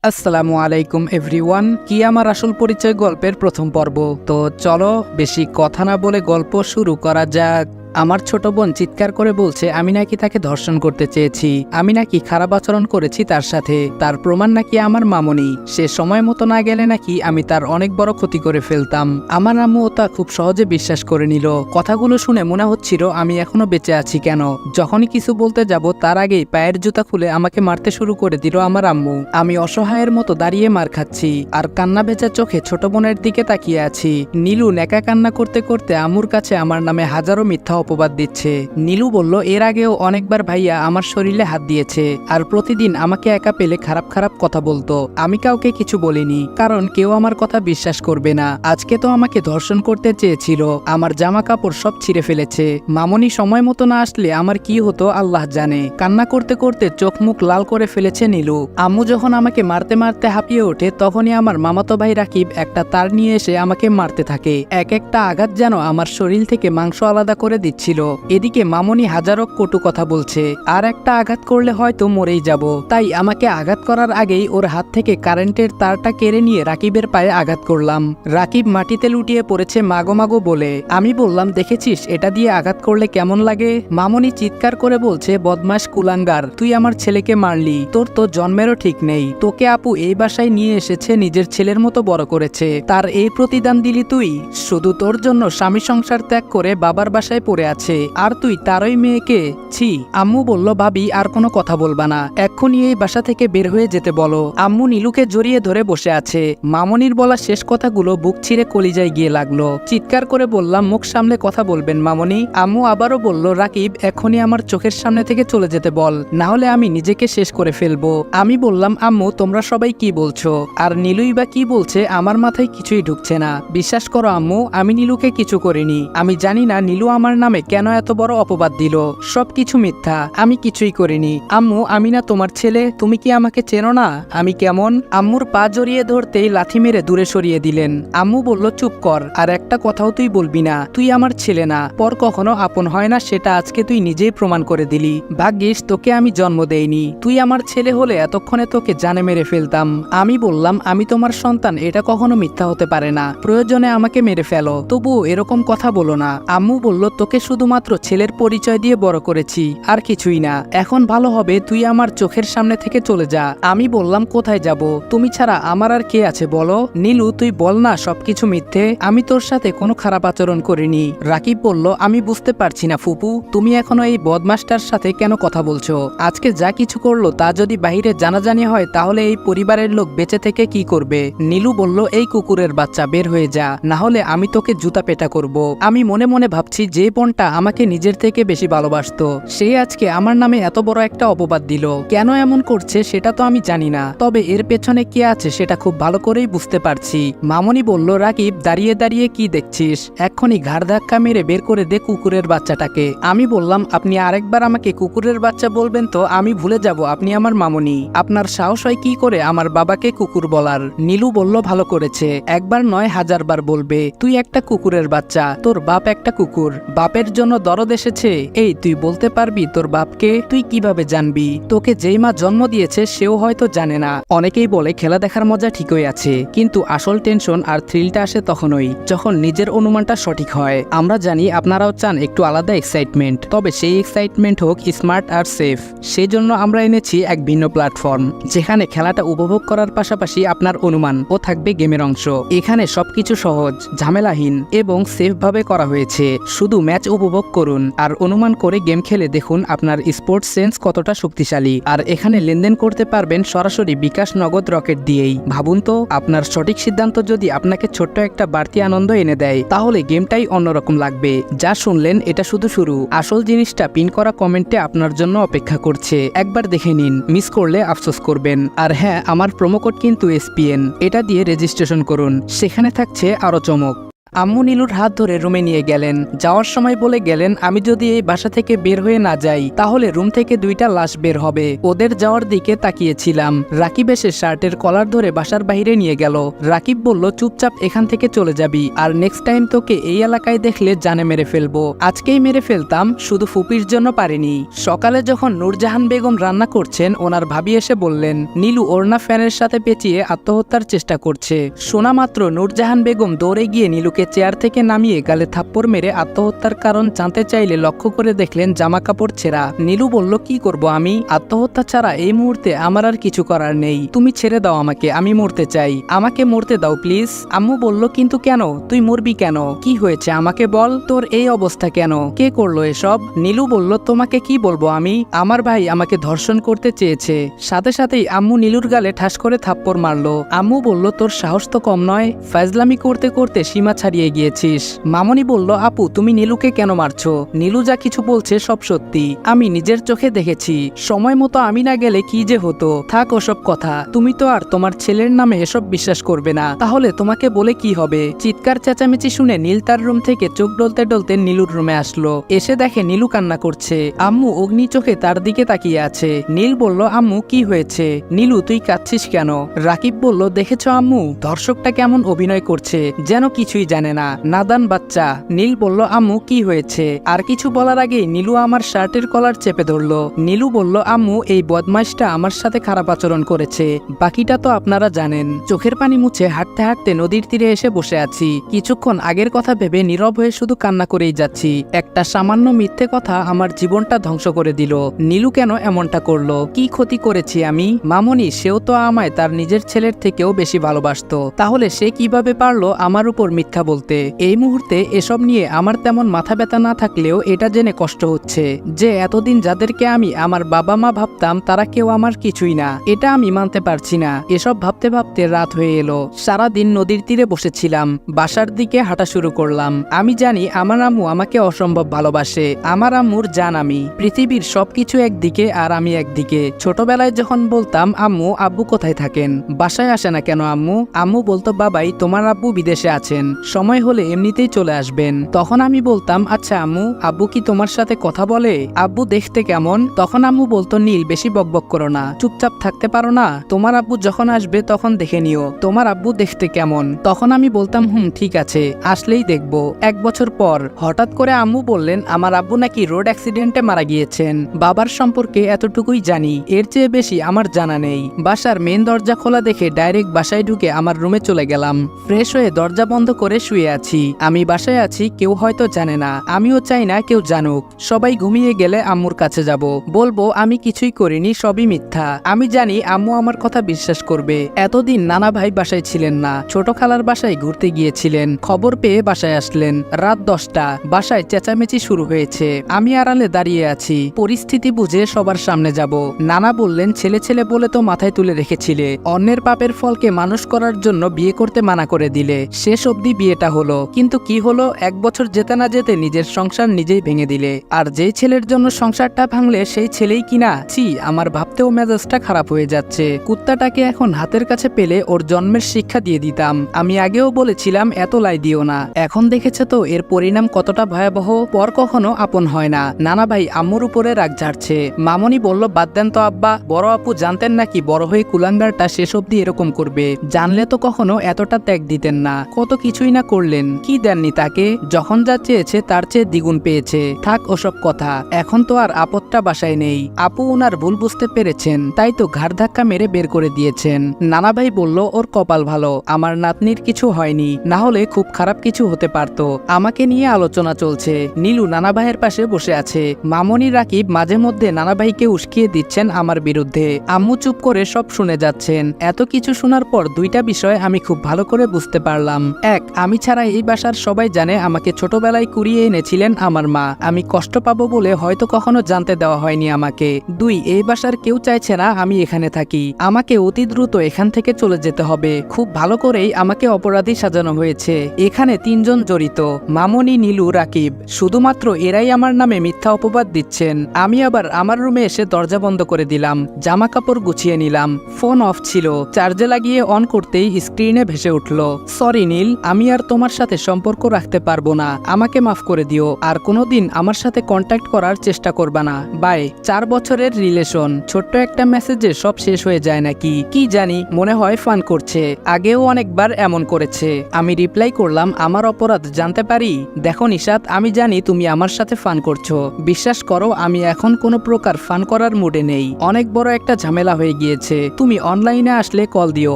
আসসালামু আলাইকুম এভরিওয়ান। কি আমার আসল পরিচয় গল্পের প্রথম পর্ব। তো চলো বেশি কথা না বলে গল্প শুরু করা যাক। আমার ছোট বোন চিৎকার করে বলছে আমি নাকি তাকে ধর্ষণ করতে চেয়েছি, আমি নাকি খারাপ আচরণ করেছি তার সাথে, তার প্রমাণ নাকি আমার মামনি। সে সময় মতো না গেলে নাকি আমি তার অনেক বড় ক্ষতি করে ফেলতাম। আমার আম্মুও তা খুব সহজে বিশ্বাস করে নিল। কথাগুলো শুনে মনে হচ্ছিল আমি এখনো বেঁচে আছি কেন। যখনই কিছু বলতে যাব তার আগেই পায়ের জুতা খুলে আমাকে মারতে শুরু করে দিল আমার আম্মু। আমি অসহায়ের মতো দাঁড়িয়ে মার খাচ্ছি আর কান্না ভেজা চোখে ছোট বোনের দিকে তাকিয়ে আছি। নীলু নেকা কান্না করতে করতে আম্মুর কাছে আমার নামে হাজারো মিথ্যা অপবাদ দিচ্ছে। নীলু বলল এর আগেও অনেকবার ভাইয়া আমার শরীরে হাত দিয়েছে আর প্রতিদিন আমাকে একা পেলে খারাপ খারাপ কথা বলতো। আমি কাউকে কিছু বলিনি কারণ কেউ আমার কথা বিশ্বাস করবে না। আজকে তো আমাকে ধর্ষণ করতে চেয়েছিল, আমার জামা কাপড় সব ছিঁড়ে ফেলেছে। মামনি সময় মতো না আসলে আমার কি হতো আল্লাহ জানে। কান্না করতে করতে চোখ মুখ লাল করে ফেলেছে নীলু। আম্মু যখন আমাকে মারতে মারতে হাঁপিয়ে ওঠে তখনই আমার মামাতো ভাই রাকিব একটা তার নিয়ে এসে আমাকে মারতে থাকে। এক একটা আঘাত যেন আমার শরীর থেকে মাংস আলাদা করে দিচ্ছিল। এদিকে মামনি হাজারো কটু কথা বলছে, আর একটা আঘাত করলে হয়তো মরেই যাব। তাই আমাকে আঘাত করার আগেই ওর হাত থেকে কারেন্টের তারটা কেড়ে নিয়ে রাকিবের পায়ে আঘাত করলাম। রাকিব মাটিতে লুটিয়ে পড়েছে মাগো মাগো বলে। আমি বললাম দেখেছিস এটা দিয়ে আঘাত করলে কেমন লাগে। মামনি চিৎকার করে বলছে বদমাশ কুলাঙ্গার, তুই আমার ছেলেকে মারলি, তোর তো জন্মেরও ঠিক নেই। তোকে আপু এই বাসায় নিয়ে এসেছে, নিজের ছেলের মতো বড় করেছে, তার এই প্রতিদান দিলি তুই। শুধু তোর জন্য স্বামী সংসার ত্যাগ করে বাবার বাসায় পড়ে আছে, আর তুই তারই মেয়েকে। ছি। আম্মু বলল ভাবি আর কোনো কথা বলবা না, এক্ষুনি এই বাসা থেকে বের হয়ে যেতে বলো। আম্মু নীলুকে জড়িয়ে ধরে বসে আছে। মামনির বলা শেষ কথাগুলো বুক ছিঁড়ে কলিজায় গিয়ে লাগলো। চিৎকার করে বললাম মুখ সামলে কথা বলবেন মামনি। আম্মু আবারও বলল রাকিব এখনই আমার চোখের সামনে থেকে চলে যেতে বল, না হলে আমি নিজেকে শেষ করে ফেলবো। আমি বললাম আম্মু তোমরা সবাই কি বলছো, আর নীলুই বা কি বলছে, আমার মাথায় কিছুই ঢুকছে না। বিশ্বাস করো আম্মু আমি নীলুকে কিছু করিনি। আমি জানি না নীলু আমার নামে কেন এত বড় অপবাদ দিল। সবকিছু মিথ্যা, আমি কিছুই করিনি। আম্মু আমি না তোমার ছেলে, তুমি কি আমাকে চেনো না আমি কেমন। আম্মুর পা জড়িয়ে ধরতেই লাথি মেরে দূরে সরিয়ে দিলেন। আম্মু বলল চুপ কর, আর একটা কথাও তুই বলবি না। তুই আমার ছেলে না, পর কখনো আপন হয় না, সেটা আজকে তুই নিজেই প্রমাণ করে দিলি। ভাগ্যিস তোকে আমি জন্ম দেইনি, তুই আমার ছেলে হলে এতক্ষণে তোকে জানে মেরে ফেলতাম। আমি বললাম আমি তোমার সন্তান, এটা কখনো মিথ্যা হতে পারে না, প্রয়োজনে আমাকে মেরে ফেলো, তবুও এরকম কথা বলো না। আম্মু বলল তোকে শুধুমাত্র ছেলের পরিচয় দিয়ে বড় করেছি, আর কিছুই না। এখন ভালো হবে তুই আমার চোখের সামনে থেকে চলে যা। আমি বললাম কোথায় যাব, তুমি ছাড়া আমার আর কে আছে বলো। নীলু তুই বল না সবকিছু মিথ্যে, আমি তোর সাথে কোনো খারাপ আচরণ করিনি। রাকিব বলল আমি বুঝতে পারছি না ফুপু, তুমি এখনো এই বদমাসটার সাথে কেন কথা বলছো। আজকে যা কিছু করলো তা যদি বাহিরে জানাজানি হয় তাহলে এই পরিবারের লোক বেঁচে থেকে কি করবে। নীলু বলল এই কুকুরের বাচ্চা বের হয়ে যা, না হলে আমি তোকে জুতা পেটা করব। আমি মনে মনে ভাবছি যে বোনটা আমাকে নিজের থেকে বেশি ভালোবাসতো সে আজকে আমার নামে এত বড় একটা অপবাদ দিল। কেন এমন করছে সেটা তো আমি জানি না, তবে এর পেছনে কি আছে সেটা খুব ভালো করেই বুঝতে পারছি। মামনি বলল রাকিব দাঁড়িয়ে দাঁড়িয়ে কি দেখছিস, এক্ষুনি ঘাড় ধাক্কা মেরে বের করে দে কুকুরের বাচ্চাটাকে। আমি বললাম আপনি আরেকবার আমাকে কুকুরের বাচ্চা বলবেন তো আমি ভুলে যাব আপনি আমার মামনি। আপনার সাহস হয় কি করে আমার বাবাকে কুকুর বলার। নীলু বলল ভালো করেছে, একবার নয় হাজারবার বলবে, তুই একটা কুকুরের বাচ্চা, তোর বাপ একটা কুকুর, বাপের জন্য দরদ এসেছে। এই তুই বলতে পারবি তোর বাপকে, তুই কিভাবে জানবি, তোকে যেই মা জন্ম দিয়েছে সেও হয়তো জানে না। অনেকেই বলে খেলা দেখার মজা ঠিকই আছে, কিন্তু আসল টেনশন আর থ্রিলটা আসে তখনই যখন নিজের অনুমানটা সঠিক হয়। আমরা জানি আপনারাও চান একটু আলাদা এক্সাইটমেন্ট, তবে সেই এক্সাইটমেন্ট হোক স্মার্ট আর সেফ। সেই জন্য আমরা এনেছি এক ভিন্ন প্ল্যাটফর্ম যেখানে খেলাটা উপভোগ করার পাশাপাশি আপনার অনুমান ও থাকবে গেমের অংশ। এখানে সবকিছু সহজ, ঝামেলাহীন এবং সেফ ভাবে করা হয়েছে। শুধু ম্যাচ উপভোগ করুন আর অনুমান করে গেম খেলে দেখুন আপনার স্পোর্টস সেন্স কতটা শক্তিশালী। আর এখানে লেনদেন করতে পারবেন সরাসরি বিকাশ নগদ রকেট দিয়েই। ভাবুন তো আপনার সঠিক সিদ্ধান্ত যদি আপনাকে ছোট্ট একটা বাড়তি আনন্দ এনে দেয় তাহলে গেমটাই অন্যরকম লাগবে। যা শুনলেন এটা শুধু শুরু, আসল জিনিসটা পিন করা কমেন্টে আপনার জন্য অপেক্ষা করছে, একবার দেখে নিন, মিস করলে আফসোস করবেন। আর হ্যাঁ আমার প্রোমো কোড কিন্তু SPN, এটা দিয়ে রেজিস্ট্রেশন করুন, সেখানে থাকছে আরো চমক। আম্মু নীলুর হাত ধরে রুমে নিয়ে গেলেন। যাওয়ার সময় বলে গেলেন, আমি যদি এই বাসা থেকে বের হয়ে না যাই তাহলে রুম থেকে 2টা লাশ বের হবে। ওদের যাওয়ার দিকে তাকিয়েছিলাম। রাকিব এসে শার্টের কলার ধরে বাসার বাইরে নিয়ে গেল। রাকিব বলল, চুপচাপ এখান থেকে চলে যাবি, আর নেক্সট টাইম তোকে এই এলাকায় দেখলে জানে মেরে ফেলবো। আজকেই মেরে ফেলতাম, শুধু ফুপির জন্য পারিনি। সকালে যখন নূরজাহান বেগম রান্না করছেন, ওনার ভাবি এসে বললেন, নীলু ওড়না ফ্যানের সাথে পেঁচিয়ে আত্মহত্যার চেষ্টা করছে। শোনা মাত্র নূরজাহান বেগম দৌড়ে গিয়ে নীলুকে চেয়ার থেকে নামিয়ে গালে থাপ্পড় মেরে আত্মহত্যার কারণ জানতে চাইলে লক্ষ্য করে দেখলেন জামা কাপড় ছেঁড়া। নীলু বলল, কি করব আমি? আত্মহত্যা ছাড়া এই মুহূর্তে আমার আর কিছু করার নেই। তুমি ছেড়ে দাও আমাকে, আমি মরতে চাই, আমাকে মরতে দাও প্লিজ। আম্মু বলল, কিন্তু কেন? তুই মরবি কেন? কি হয়েছে আমাকে বল, তোর এই অবস্থা কেন? কে করলো এসব? নীলু বলল, তোমাকে কি বলবো আমি? আমার ভাই আমাকে ধর্ষণ করতে চেয়েছে। সাথে সাথেই আম্মু নীলুর গালে ঠাস করে থাপ্পড় মারলো। আম্মু বলল, তোর সাহস তো কম নয়, ফাজলামি করতে করতে সীমা ছাড়িয়ে গিয়েছিস। মামনি বলল, আপু তুমি নীলুকে কেন মারছো? নীলু যা কিছু বলছে সব সত্যি, আমি নিজের চোখে দেখেছি। সময় মতো আমি না গেলে কি যে হতো। থাক ওসব কথা, তুমি তো আর তোমার ছেলের নামে এসব বিশ্বাস করবে না, তাহলে তোমাকে বলে কি হবে? চিৎকার চেঁচামেচি শুনে নীল তার রুম থেকে চোখ ডলতে ডলতে নীলুর রুমে আসলো। এসে দেখে নীলু কান্না করছে। আম্মু অগ্নি চোখে তার দিকে তাকিয়ে আছে। নীল বলল, আম্মু কি হয়েছে? নীলু তুই কাঁদছিস কেন? রাকিব বলল, দেখেছো আম্মু, ধর্ষকটা কেমন অভিনয় করছে, যেন কিছুই জানে না, নাদান বাচ্চা। নীল বলল, আম্মু কি হয়েছে? আর কিছু বলার আগেই নীলু আমার শার্টের কলার চেপে ধরলো। নীলু বলল, আম্মু এই বদমাইশটা আমার সাথে খারাপ আচরণ করেছে, বাকিটা তো আপনারা জানেন। চোখের পানি মুছে হাঁটতে হাঁটতে নদীর তীরে এসে বসে আছি। কিছুক্ষণ আগের কথা ভেবে নীরব হয়ে শুধু কান্না করেই যাচ্ছি। একটা সামান্য মিথ্যে কথা আমার জীবনটা ধ্বংস করে দিল। নীলু কেন এমনটা করলো? কি ক্ষতি করেছি আমি? মামনি সেও তো আমায় তার নিজের ছেলের থেকেও বেশি ভালোবাসতো, তাহলে সে কিভাবে পারলো আমার উপর মিথ্যা বলতে? এই মুহূর্তে এসব নিয়ে আমার তেমন মাথা ব্যথা না থাকলেও এটা জেনে কষ্ট হচ্ছে যে এতদিন যাদেরকে আমি আমার বাবা মা ভাবতাম তারা কেউ আমার কিছুই না। এটা আমি মানতে পারছি না। এসব ভাবতে ভাবতে রাত হয়ে এলো। সারাদিন নদীর তীরে বসেছিলাম। বাসার দিকে হাঁটা শুরু করলাম। আমি জানি আমার আম্মু আমাকে অসম্ভব ভালোবাসে। আমার আম্মুর জান আমি। পৃথিবীর সবকিছু একদিকে আর আমি একদিকে। ছোটবেলায় যখন বলতাম, আম্মু আব্বু কোথায় থাকেন, বাসায় আসে না কেন আম্মু? আম্মু বলতো, বাবাই তোমার আব্বু বিদেশে আছেন, সময় হলে এমনিতেই চলে আসবেন। তখন আমি বলতাম, আচ্ছা আম্মু, আব্বু কি তোমার সাথে কথা বলে? আব্বু দেখতে কেমন? তখন আম্মু বলতো, নীল বেশি বকবক করো না, চুপচাপ থাকতে পারো না? তোমার আব্বু যখন আসবে তখন দেখে নিও তোমার আব্বু দেখতে কেমন। তখন আমি বলতাম, ঠিক আছে, আসলেই দেখবো। 1 বছর পর হঠাৎ করে আম্মু বললেন, আমার আব্বু নাকি রোড অ্যাক্সিডেন্টে মারা গিয়েছেন। বাবার সম্পর্কে এতটুকুই জানি, এর চেয়ে বেশি আমার জানা নেই। বাসার মেন দরজা খোলা দেখে ডাইরেক্ট বাসায় ঢুকে আমার রুমে চলে গেলাম। ফ্রেশ হয়ে দরজা বন্ধ করে শুয়ে আছি। আমি বাসায় আছি, কেউ হয়তো জানে না, আমিও চাই না কেউ জানুক। সবাই ঘুমিয়ে গেলে আম্মুর কাছে যাব, বলবো আমি কিছুই করিনি, সবই মিথ্যা। আমি জানি আম্মু আমার কথা বিশ্বাস করবে। এতদিন নানা ভাই বাসায় ছিলেন না, ছোট খালার বাসায় ঘুরতে গিয়েছিলেন। খবর পেয়ে বাসায় আসলেন। রাত 10টা, বাসায় চেঁচামেচি শুরু হয়েছে। আমি আড়ালে দাঁড়িয়ে আছি, পরিস্থিতি বুঝে সবার সামনে যাব। নানা বললেন, ছেলে ছেলে বলে তো মাথায় তুলে রেখেছিলে, অন্যের পাপের ফলকে মানুষ করার জন্য বিয়ে করতে মানা করে দিলে, শেষ অবধি বিয়েটা হলো, কিন্তু কি হলো, 1 বছর যেতে না যেতে নিজের সংসার নিজেই ভেঙে দিলে। আর যেই ছেলের জন্য সংসারটা ভাঙলে সেই ছেলেই কিনা। ছি, আমার ভাবতেও মেজাজটা খারাপ হয়ে যাচ্ছে। কুত্তাটাকে এখন হাতের কাছে পেলে ওর জন্মের শিক্ষা দিয়ে দিতাম। আমি আগেও বলেছিলাম এত লাই দিও না, এখন দেখেছে তো এর পরিণাম কতটা ভয়াবহ। পর কখনো আপন হয় না। নানা ভাই আম্মুর উপরে রাগ ঝাড়ছে। মামনি বলল, বাদ দেন তো আব্বা, বড় আপু জানতেন নাকি বড় হয়ে কুলাঙ্গারটা শেষ অবধি এরকম করবে? জানলে তো কখনো এতটা ত্যাগ দিতেন না। কত কিছুই না করলেন, কি দেননি তাকে? যখন যা চেয়েছে তার চেয়ে দ্বিগুণ পেয়েছে। থাক ওসব কথা, এখন তো আর আপদটা বাসায় নেই। আপু ওনার ভুল বুঝতে পেরেছেন, তাই তো ঘাড় ধাক্কা মেরে বের করে দিয়েছেন। নানা ভাই বলল, ওর কপাল ভালো, আমার নাতনির কিছু হয়নি, না হলে খুব খারাপ কিছু হতে পারত। আমাকে নিয়ে আলোচনা চলছে। নীলু নানা ভাইয়ের পাশে বসে আছে। মামনি রাকিব মাঝে মধ্যে নানা ভাইকে উস্কিয়ে দিচ্ছেন আমার বিরুদ্ধে। আম্মু চুপ করে সব শুনে যাচ্ছেন। এত কিছু শোনার পর 2টা বিষয় আমি খুব ভালো করে বুঝতে পারলাম। 1, আমি ছাড়া এই বাসার সবাই জানে আমাকে ছোটবেলায় কুড়িয়ে এনেছিলেন আমার মা। আমি কষ্ট পাবো বলে হয়তো কখনো জানতে দেওয়া হয়নি আমাকে। 2, এই বাসার কেউ চাইছে না আমি এখানে থাকি। আমাকে অতি দ্রুত এখান থেকে চলে যেতে হবে। খুব ভালো করেই আমাকে অপরাধী সাজানো হয়েছে। এখানে 3 জন জড়িত, মামনি, নীলু, রাকিব। শুধুমাত্র এরাই আমার নামে মিথ্যা অপবাদ দিচ্ছেন। আমি আবার আমার রুমে এসে দরজা বন্ধ করে দিলাম, জামা কাপড় গুছিয়ে নিলাম। ফোন অফ ছিল, চার্জে লাগিয়ে অন করতেই স্ক্রিনে ভেসে উঠল, সরি নীল, আমি আর তোমার সাথে সম্পর্ক রাখতে পারবো না, আমাকে মাফ করে দিও, আর কোনোদিন আমার সাথে কন্ট্যাক্ট করার চেষ্টা করবা না, বাই। 4 বছরের রিলেশন, ছোট্ট একটা মেসেজে সব শেষ হয়ে যায় নাকি? কি জানি, মনে হয় ফান করছে, আগেও অনেকবার এমন করেছে। আমি রিপ্লাই করলাম, আমার অপরাধ জানতে পারি? দেখো নিশাত, আমি জানি তুমি আমার সাথে ফান করছো, বিশ্বাস করো আমি এখন কোনো প্রকার ফান করার মুডে নেই, অনেক বড় একটা ঝামেলা হয়ে গিয়েছে, তুমি অনলাইনে আসলে কল দিও,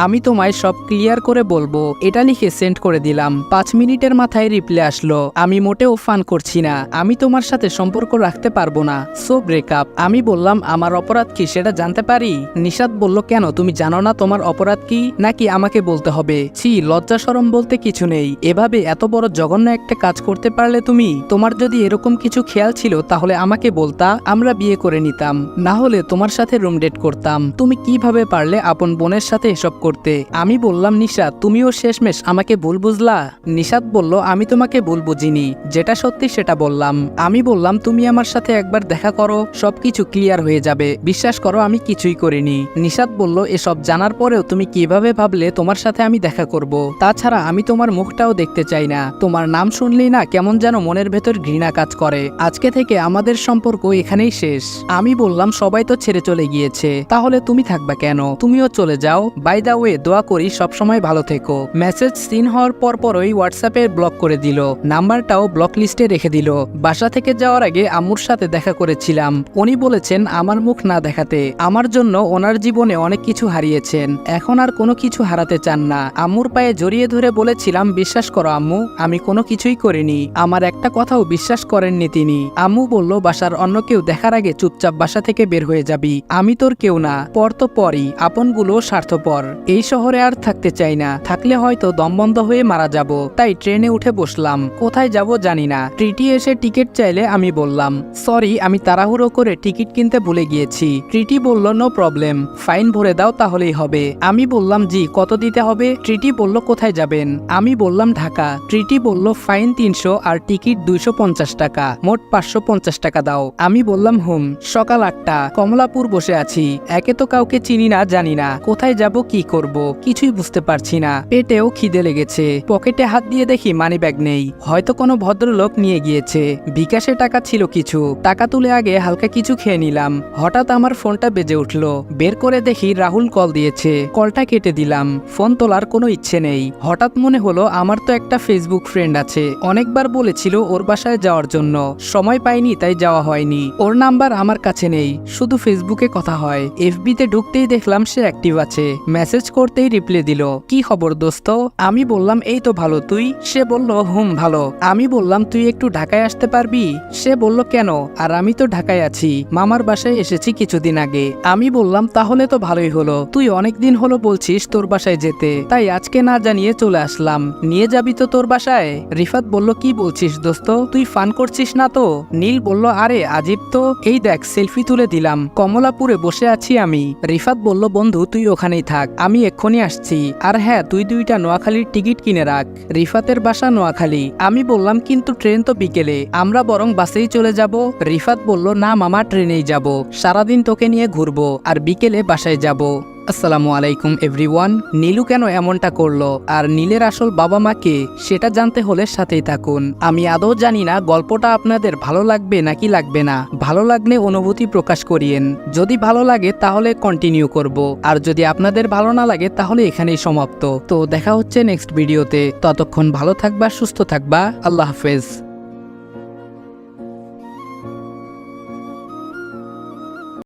আমি তোমায় সব ক্লিয়ার করে বলবো। এটা লিখে সেন্ড করে দিলাম। 5 মিনিটের মাথায় রিপ্লাই আসলো, আমি মোটেও ফান করছি না, আমি তোমার সাথে সম্পর্ক রাখতে পারবো না, সো ব্রেকআপ। আমি বললাম, আমার অপরাধ কি সেটা জানতে পারি? নিশাত বলল, কেন, তুমি জানো না তোমার অপরাধ কি, নাকি আমাকে বলতে হবে? ছি, লজ্জা শরম বলতে কিছু নেই, এভাবে এত বড় জঘন্য একটা কাজ করতে পারলে তুমি? তোমার যদি এরকম কিছু খেয়াল ছিল তাহলে আমাকে বলতা, আমরা বিয়ে করে নিতাম, না হলে তোমার সাথে রুম ডেট করতাম। তুমি কিভাবে পারলে আপন বোনের সাথে এসব করতে? আমি বললাম, নিশাত তুমিও শেষমেশ আমাকে ভুল বুঝলা? নিশাত বলল, আমি তোমাকে ভুল বুঝিনি, যেটা সত্যি সেটা বললাম। আমি বললাম, তুমি আমার সাথে একবার দেখা করো, সবকিছু ক্লিয়ার হয়ে যাবে, বিশ্বাস করো আমি কিছুই করিনি। নিশাত বলল, এসব জানার পরেও তুমি কিভাবে ভাবলে তোমার সাথে আমি দেখা করব? তাছাড়া আমি তোমার মুখটাও দেখতে চাই না, তোমার নাম শুনলেই না কেমন যেন মনের ভেতর ঘৃণা কাজ করে, আজকে থেকে আমাদের সম্পর্ক এখানেই শেষ। আমি বললাম, সবাই তো ছেড়ে চলে গিয়েছে, তাহলে তুমি থাকবা কেন? তুমিও চলে যাও। বাই দা ওয়ে, দোয়া করি সবসময় ভালো থেকো। মেসেজ সিন হওয়ার পরপরই হোয়াটসঅ্যাপে ব্লক করে দিল, নাম্বারটাও ব্লক লিস্টে রেখে দিল। বাসা থেকে যাওয়ার আগে আম্মুর সাথে দেখা করেছিলাম, উনি বলেছেন আমার মুখ না দেখাতে, আমার জন্য ওনার জীবনে অনেক কিছু হারিয়েছেন, এখন আর কোনো কিছু হারাতে চান না। আম্মুর পায়ে জড়িয়ে ধরে বলেছিলাম, বিশ্বাস করো আম্মু, আমি কোনো কিছুই করিনি। আমার একটা কথাও বিশ্বাস করেননি তিনি। আম্মু বলল, বাসার অন্য কেউ দেখার আগে চুপচাপ বাসা থেকে বের হয়ে যাবি, আমি তোর কেউ না, পর তো পরই, আপনগুলো স্বার্থপর। এই শহরে আর থাকতে চাই না, থাকলে হয়তো দম বন্ধ হয়ে মারা যাব, তাই ট্রেনে উঠে বসলাম, কোথায় যাব জানি না। ট্রিটি এসে টিকিট চাইলে আমি বললাম, সরি আমি তাড়াহুড়ো করে টিকিট কিনতে ভুলে গিয়েছি। ট্রিটি বলল, নো প্রবলেম, ফাইন ভরে দাও তাহলেই হবে। আমি বললাম, জি কত দিতে হবে? ট্রিটি বলল, কোথায় যাবেন? আমি বললাম, ঢাকা। ট্রিটি বলল, ফাইন 300 আর টিকিট 250 টাকা, মোট 550 টাকা দাও। আমি বললাম, হুম। সকাল 8টা, কমলাপুর বসে আছি, একে তো কাউকে চিনি না জানি না, কোথায় যাব কি করব কিছুই বুঝতে পারছি না, পেটেও খিদে লেগেছে, পকেটে হাত দিয়ে দেখি মানি ব্যাগ নেই, হয়তো কোনো ভদ্রলোক নিয়ে গিয়েছে। বিকাশে টাকা ছিল কিছু, টাকা তুলে আগে হালকা কিছু খেয়ে নিলাম। হঠাৎ আমার ফোনটা বেজে উঠল, বের করে দেখি রাহুল কল দিয়েছে, কলটা কেটে দিলাম, ফোন তোলার কোনো ইচ্ছে নেই। হঠাৎ মনে হলো আমার তো একটা ফেসবুক ফ্রেন্ড আছে, অনেকবার বলেছিল ওর বাসায় যাওয়ার জন্য, সময় পাইনি তাই যাওয়া হয়নি। ওর নাম্বার আমার কাছে নেই, শুধু ফেসবুকে কথা হয়। এফবিতে ঢুকতেই দেখলাম সে অ্যাক্টিভ আছে, মেসেজ করতেই রিপ্লাই দিল, কি খবর দোস্ত? আমি বললাম, এই তো ভালো, তুই? সে বলল, হুম ভালো। আমি বললাম, তুই একটু ঢাকায় আসতে পারবি? সে বলল, কেন? আর আমি তো ঢাকায় আছি, মামার বাসায় এসেছি কিছুদিন আগে। আমি বললাম, তাহলে তো ভালোই হলো, তুই অনেকদিন হলো বলছিস তোর বাসায় যেতে, তাই আজকে না জানিয়ে চলে আসলাম, নিয়ে যাবি তো তোর বাসায়? রিফাত বলল, কি বলছিস দোস্ত, তুই ফান করছিস না তো? নীল বলল, আরে আজিব তো, এই দেখ সেলফি তুলে দিলাম, কমলাপুরে বসে আছি আমি। রিফাত বলল, বন্ধু তুই ওখানেই থাক, আমি এক্ষুনি আসছি, আর হ্যাঁ তুই 2টা নোয়াখালীর টিকিট কিনে রাখ, রিফাতের বাসা নোয়াখালী। আমি বললাম, কিন্তু ট্রেন তো বিকেলে, আমরা বরং বাসেই চলে যাব। রিফাত বলল, না মামা, ট্রেনেই যাব, সারাদিন তোকে নিয়ে ঘুরবো আর বিকেলে বাসায় যাব। আসসালামু আলাইকুম এভরিওয়ান। নীলু কেন এমনটা করলো আর নীলের আসল বাবা মা কে সেটা জানতে হলে সাথেই থাকুন। আমি আদৌ জানি না গল্পটা আপনাদের ভালো লাগবে নাকি লাগবে না, ভালো লাগলে অনুভূতি প্রকাশ করিয়েন, যদি ভালো লাগে তাহলে কন্টিনিউ করব, আর যদি আপনাদের ভালো না লাগে তাহলে এখানেই সমাপ্ত। তো দেখা হচ্ছে নেক্সট ভিডিওতে, ততক্ষণ ভালো থাকবা, সুস্থ থাকবা, আল্লাহ হাফেজ।